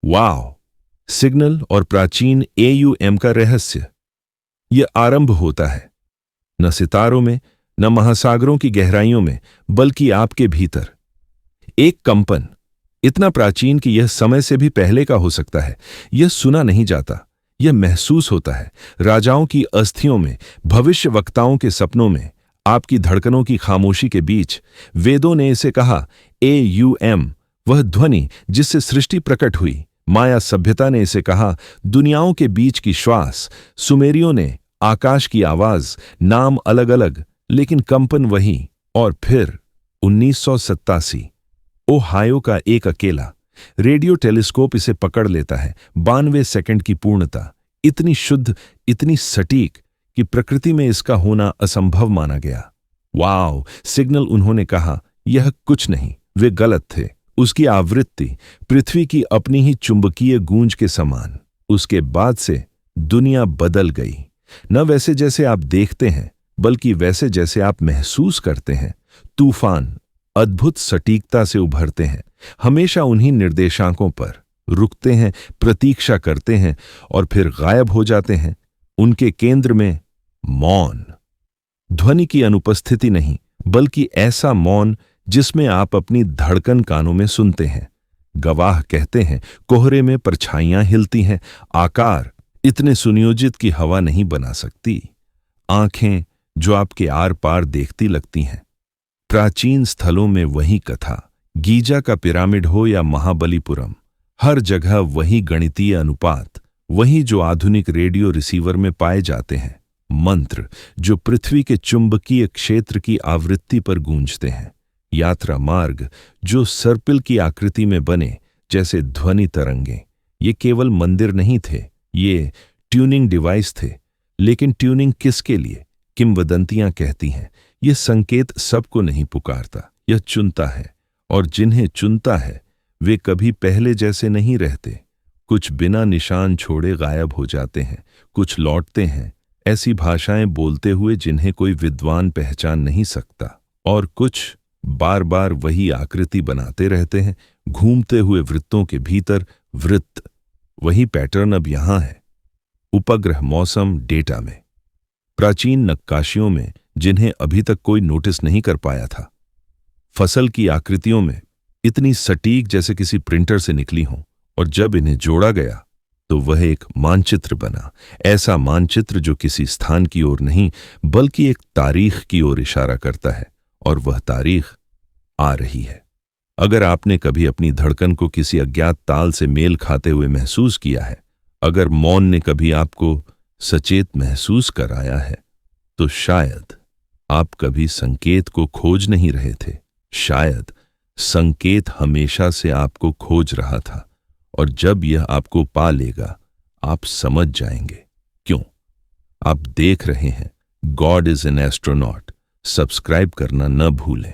वाव! Signal और प्राचीन AUM का रहस्य। यह आरंभ होता है न सितारों में, न महासागरों की गहराइयों में, बल्कि आपके भीतर। एक कंपन इतना प्राचीन कि यह समय से भी पहले का हो सकता है। यह सुना नहीं जाता, यह महसूस होता है। राजाओं की अस्थियों में, भविष्यवक्ताओं के सपनों में, आपकी धड़कनों की खामोशी के बीच। वेदों ने इसे कहा AUM, वह ध्वनि जिससे सृष्टि प्रकट हुई। माया सभ्यता ने इसे कहा दुनियाओं के बीच की श्वास। सुमेरियों ने आकाश की आवाज। नाम अलग अलग, लेकिन कंपन वही। और फिर 1987, ओहायो का एक अकेला रेडियो टेलीस्कोप इसे पकड़ लेता है। 92 सेकंड की पूर्णता, इतनी शुद्ध, इतनी सटीक कि प्रकृति में इसका होना असंभव माना गया। वाव! सिग्नल, उन्होंने कहा, यह कुछ नहीं। वे गलत थे। उसकी आवृत्ति पृथ्वी की अपनी ही चुंबकीय गूंज के समान। उसके बाद से दुनिया बदल गई, न वैसे जैसे आप देखते हैं, बल्कि वैसे जैसे आप महसूस करते हैं। तूफान अद्भुत सटीकता से उभरते हैं, हमेशा उन्हीं निर्देशांकों पर रुकते हैं, प्रतीक्षा करते हैं और फिर गायब हो जाते हैं। उनके केंद्र में मौन, ध्वनि की अनुपस्थिति नहीं, बल्कि ऐसा मौन जिसमें आप अपनी धड़कन कानों में सुनते हैं। गवाह कहते हैं कोहरे में परछाइयां हिलती हैं। आकार इतने सुनियोजित की हवा नहीं बना सकती। आंखें जो आपके आर पार देखती लगती हैं। प्राचीन स्थलों में वही कथा, गीजा का पिरामिड हो या महाबलीपुरम, हर जगह वही गणितीय अनुपात, वही जो आधुनिक रेडियो रिसीवर में पाए जाते हैं। मंत्र जो पृथ्वी के चुंबकीय क्षेत्र की आवृत्ति पर गूंजते हैं। यात्रा मार्ग जो सर्पिल की आकृति में बने जैसे ध्वनि तरंगे। ये केवल मंदिर नहीं थे, ये ट्यूनिंग डिवाइस थे। लेकिन ट्यूनिंग किसके लिए? किंवदंतियां कहती हैं यह संकेत सबको नहीं पुकारता, यह चुनता है। और जिन्हें चुनता है वे कभी पहले जैसे नहीं रहते। कुछ बिना निशान छोड़े गायब हो जाते हैं, कुछ लौटते हैं ऐसी भाषाएं बोलते हुए जिन्हें कोई विद्वान पहचान नहीं सकता, और कुछ बार बार वही आकृति बनाते रहते हैं, घूमते हुए वृत्तों के भीतर वृत्त। वही पैटर्न अब यहां है, उपग्रह मौसम डेटा में, प्राचीन नक्काशियों में जिन्हें अभी तक कोई नोटिस नहीं कर पाया था, फसल की आकृतियों में इतनी सटीक जैसे किसी प्रिंटर से निकली हों। और जब इन्हें जोड़ा गया तो वह एक मानचित्र बना। ऐसा मानचित्र जो किसी स्थान की ओर नहीं, बल्कि एक तारीख की ओर इशारा करता है। और वह तारीख आ रही है। अगर आपने कभी अपनी धड़कन को किसी अज्ञात ताल से मेल खाते हुए महसूस किया है, अगर मौन ने कभी आपको सचेत महसूस कराया है, तो शायद आप कभी संकेत को खोज नहीं रहे थे। शायद संकेत हमेशा से आपको खोज रहा था। और जब यह आपको पा लेगा, आप समझ जाएंगे क्यों। आप देख रहे हैं God is an astronaut. Subscribe करना न भूलें।